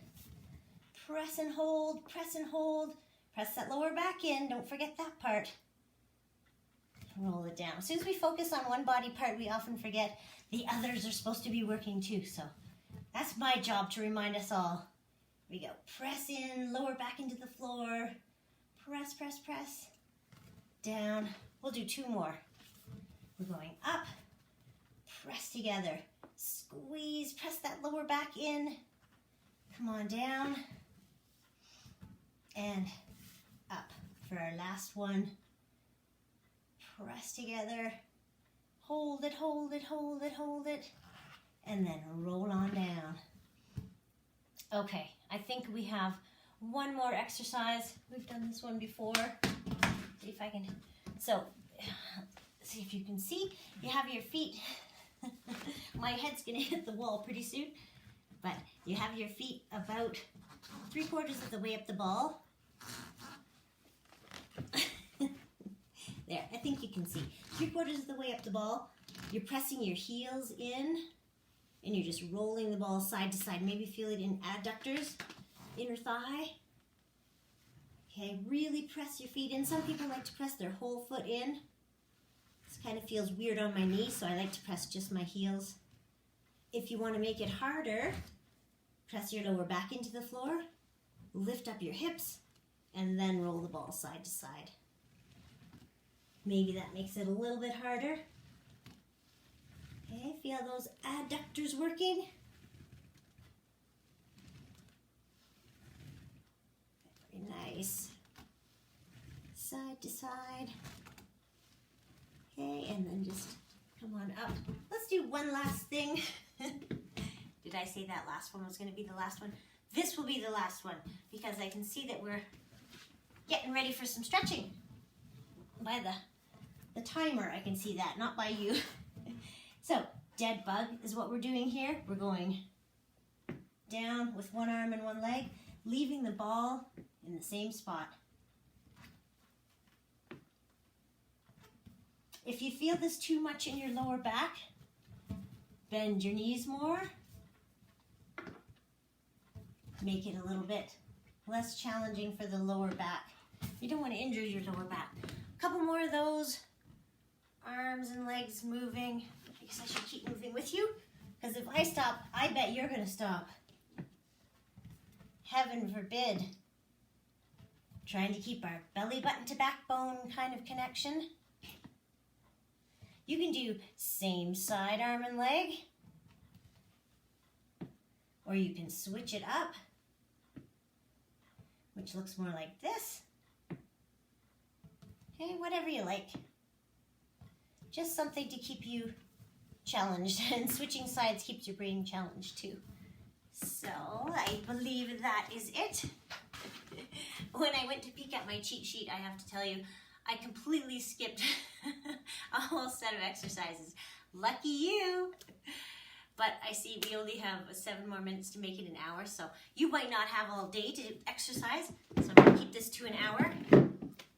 Press and hold, press and hold. Press that lower back in, don't forget that part. Roll it down. As soon as we focus on one body part, we often forget the others are supposed to be working too. So that's my job to remind us all. Here we go. Press in, lower back into the floor. Press, press, press. Down. We'll do 2 more. We're going up, press together, squeeze, press that lower back in. Come on down and up for our last one. Press together, hold it, hold it, hold it, hold it, and then roll on down. Okay, I think we have one more exercise. We've done this one before. See if I can, so, see if you can see. You have your feet, my head's gonna hit the wall pretty soon, but you have your feet about 3/4 of the way up the ball. There, I think you can see. 3/4 of the way up the ball. You're pressing your heels in, and you're just rolling the ball side to side. Maybe feel it in adductors, inner thigh. Okay, really press your feet in. Some people like to press their whole foot in. This kind of feels weird on my knee, so I like to press just my heels. If you want to make it harder, press your lower back into the floor, lift up your hips, and then roll the ball side to side. Maybe that makes it a little bit harder. Okay, feel those adductors working? Very nice. Side to side. Okay, and then just come on up. Let's do one last thing. Did I say that last one was going to be the last one? This will be the last one because I can see that we're getting ready for some stretching. By the timer, I can see that, not by you. So, dead bug is what we're doing here. We're going down with one arm and one leg, leaving the ball in the same spot. If you feel this too much in your lower back, bend your knees more. Make it a little bit less challenging for the lower back. You don't want to injure your lower back. A couple more of those. Arms and legs moving. I guess I should keep moving with you, because if I stop, I bet you're going to stop. Heaven forbid. Trying to keep our belly button to backbone kind of connection. You can do same side arm and leg, or you can switch it up, which looks more like this. Okay, whatever you like. Just something to keep you challenged, and switching sides keeps your brain challenged too. So I believe that is it. When I went to peek at my cheat sheet, I have to tell you, I completely skipped a whole set of exercises. Lucky you! But I see we only have 7 more minutes to make it an hour, so you might not have all day to exercise, so I'm going to keep this to an hour.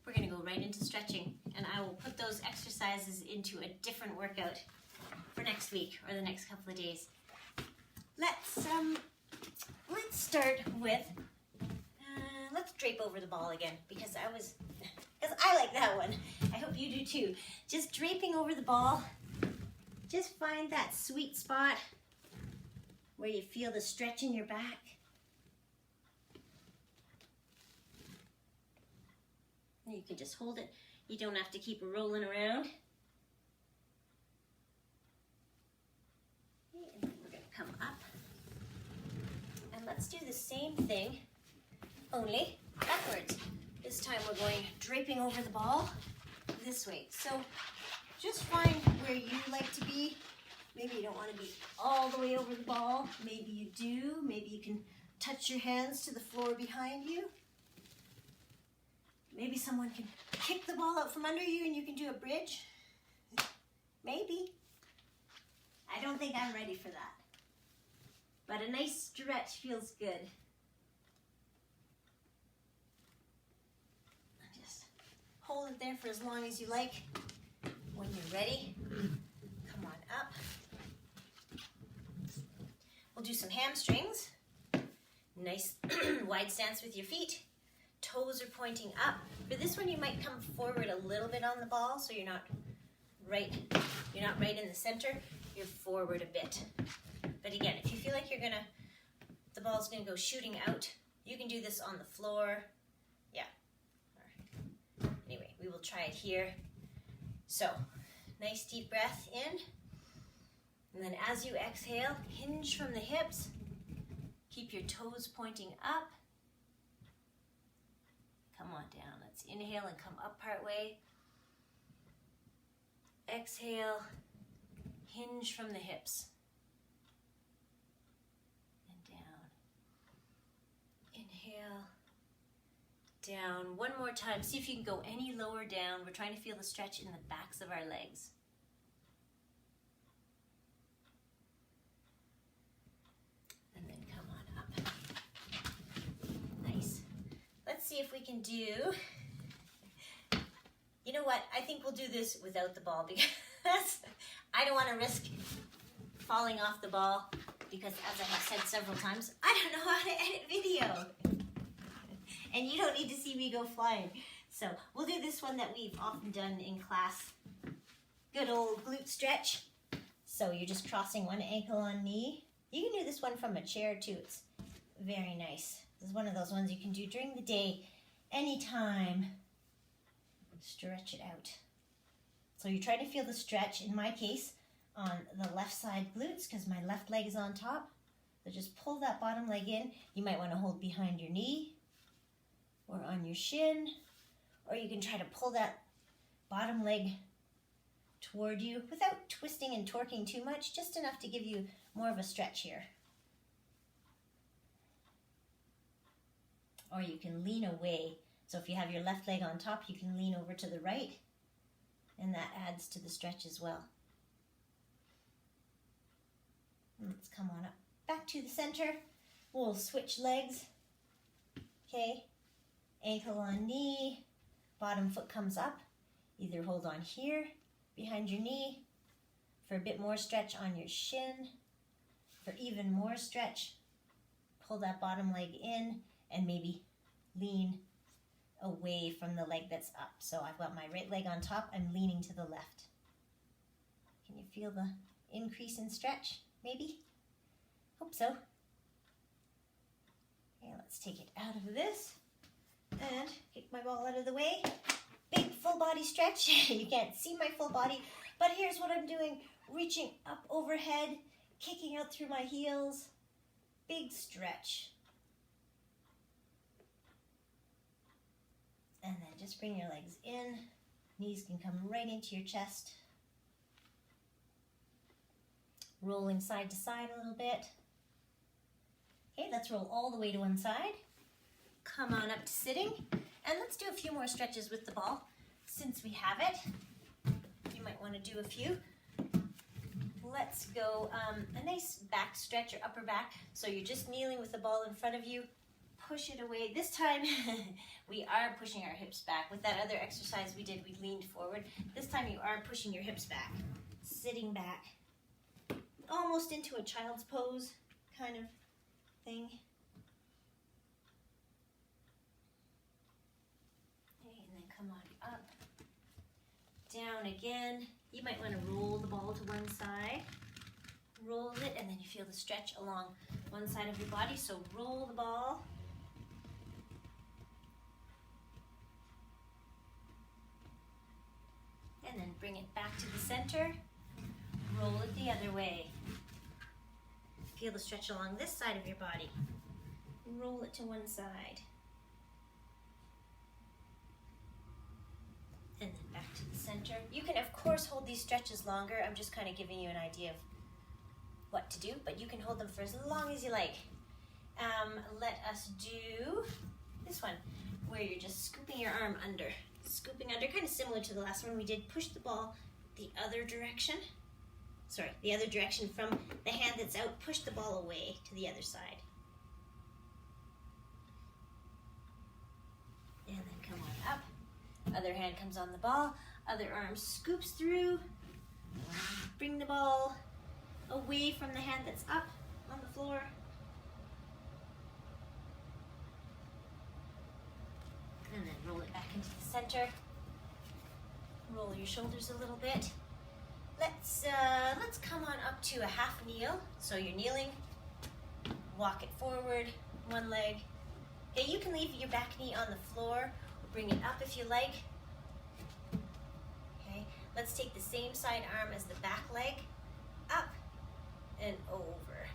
We're going to go right into stretching, and I will put those exercises into a different workout for next week or the next couple of days. Let's start with, let's drape over the ball again, because I like that one. I hope you do too. Just draping over the ball. Just find that sweet spot where you feel the stretch in your back. And you can just hold it. You don't have to keep rolling around. Okay, and then we're going to come up. And let's do the same thing, only backwards. This time we're going draping over the ball this way. So just find where you like to be. Maybe you don't want to be all the way over the ball. Maybe you do. Maybe you can touch your hands to the floor behind you. Maybe someone can kick the ball out from under you and you can do a bridge. Maybe. I don't think I'm ready for that. But a nice stretch feels good. Just hold it there for as long as you like. When you're ready, come on up. We'll do some hamstrings. Nice wide stance with your feet. Toes are pointing up. For this one, you might come forward a little bit on the ball, so you're not right in the center. You're forward a bit. But again, if you feel like the ball's gonna go shooting out, you can do this on the floor. Yeah. Anyway, we will try it here. So, nice deep breath in. And then as you exhale, hinge from the hips. Keep your toes pointing up. Come on down. Let's inhale and come up part way. Exhale, hinge from the hips. And down. Inhale, down. One more time. See if you can go any lower down. We're trying to feel the stretch in the backs of our legs. And then come on up. Nice. Let's see if we can do, you know what, I think we'll do this without the ball because I don't want to risk falling off the ball because, as I have said several times, I don't know how to edit video. And you don't need to see me go flying. So we'll do this one that we've often done in class. Good old glute stretch. So you're just crossing one ankle on knee. You can do this one from a chair too. It's very nice. This is one of those ones you can do during the day, anytime. Stretch it out. So you're trying to feel the stretch, in my case, on the left side glutes because my left leg is on top. So just pull that bottom leg in. You might want to hold behind your knee or on your shin, or you can try to pull that bottom leg toward you without twisting and torquing too much, just enough to give you more of a stretch here. Or you can lean away. So if you have your left leg on top, you can lean over to the right, and that adds to the stretch as well. Let's come on up back to the center. We'll switch legs. Okay, ankle on knee, bottom foot comes up. Either hold on here behind your knee for a bit more stretch on your shin. For even more stretch, pull that bottom leg in and maybe lean away from the leg that's up. So I've got my right leg on top, I'm leaning to the left. Can you feel the increase in stretch? Maybe? Hope so. Okay, let's take it out of this and kick my ball out of the way. Big full body stretch. You can't see my full body, but here's what I'm doing. Reaching up overhead, kicking out through my heels. Big stretch. And then just bring your legs in. Knees can come right into your chest. Rolling side to side a little bit. Okay, let's roll all the way to one side. Come on up to sitting. And let's do a few more stretches with the ball. Since we have it, you might want to do a few. Let's go a nice back stretch or upper back. So you're just kneeling with the ball in front of you. Push it away. This time we are pushing our hips back. With that other exercise we did, we leaned forward. This time you are pushing your hips back. Sitting back. Almost into a child's pose kind of thing. Okay, and then come on up. Down again. You might want to roll the ball to one side. Roll it, and then you feel the stretch along one side of your body. So roll the ball. And then bring it back to the center. Roll it the other way. Feel the stretch along this side of your body. Roll it to one side. And then back to the center. You can, of course, hold these stretches longer. I'm just kind of giving you an idea of what to do, but you can hold them for as long as you like. Let us do this one, where you're just scooping your arm under. Scooping under, kind of similar to the last one we did. Push the ball the other direction. Sorry, the other direction from the hand that's out. Push the ball away to the other side. And then come on up. Other hand comes on the ball. Other arm scoops through. Bring the ball away from the hand that's up on the floor. And then roll it back into the center. Roll your shoulders a little bit. Let's come on up to a half kneel. So you're kneeling. Walk it forward, one leg. Okay, you can leave your back knee on the floor. Bring it up if you like. Okay, Let's take the same side arm as the back leg, up and over.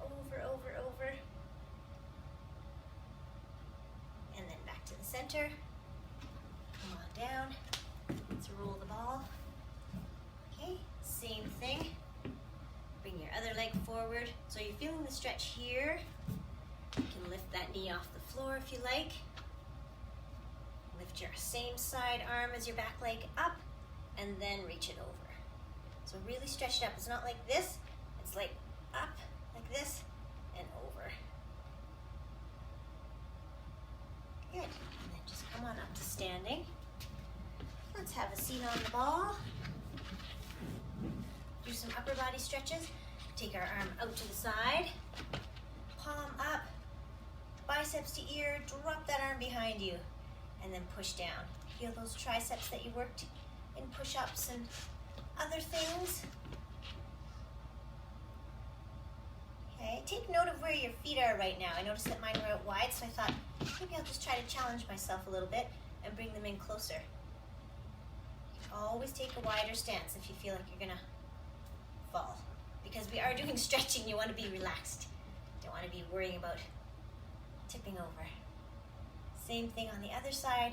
Over, over, over. And then back to the center. Come on down. Let's roll the ball. Okay, same thing. Bring your other leg forward. So you're feeling the stretch here. You can lift that knee off the floor if you like. Lift your same side arm as your back leg up and then reach it over. So really stretch it up. It's not like this. It's like up, like this, and over. Good. And then just come on up to standing. Let's have a seat on the ball. Do some upper body stretches. Take our arm out to the side. Palm up. Biceps to ear. Drop that arm behind you. And then push down. Feel those triceps that you worked in push-ups and other things. Okay, take note of where your feet are right now. I noticed that mine were out wide, so I thought maybe I'll just try to challenge myself a little bit and bring them in closer. Always take a wider stance if you feel like you're gonna fall. Because we are doing stretching, you want to be relaxed. Don't want to be worrying about tipping over. Same thing on the other side,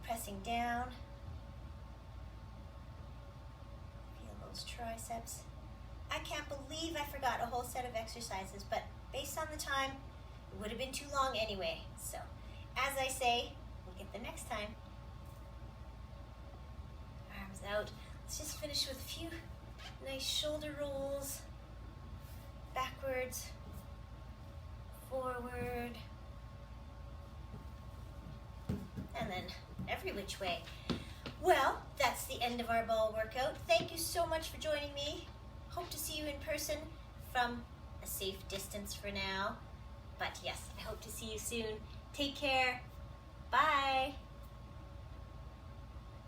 pressing down. Feel those triceps. I can't believe I forgot a whole set of exercises, but based on the time, it would have been too long anyway. So, as I say, we'll get them next time. Arms out. Let's just finish with a few nice shoulder rolls. Backwards, forward, and then every which way. Well, that's the end of our ball workout. Thank you so much for joining me. Hope to see you in person from a safe distance for now. But yes, I hope to see you soon. Take care. Bye.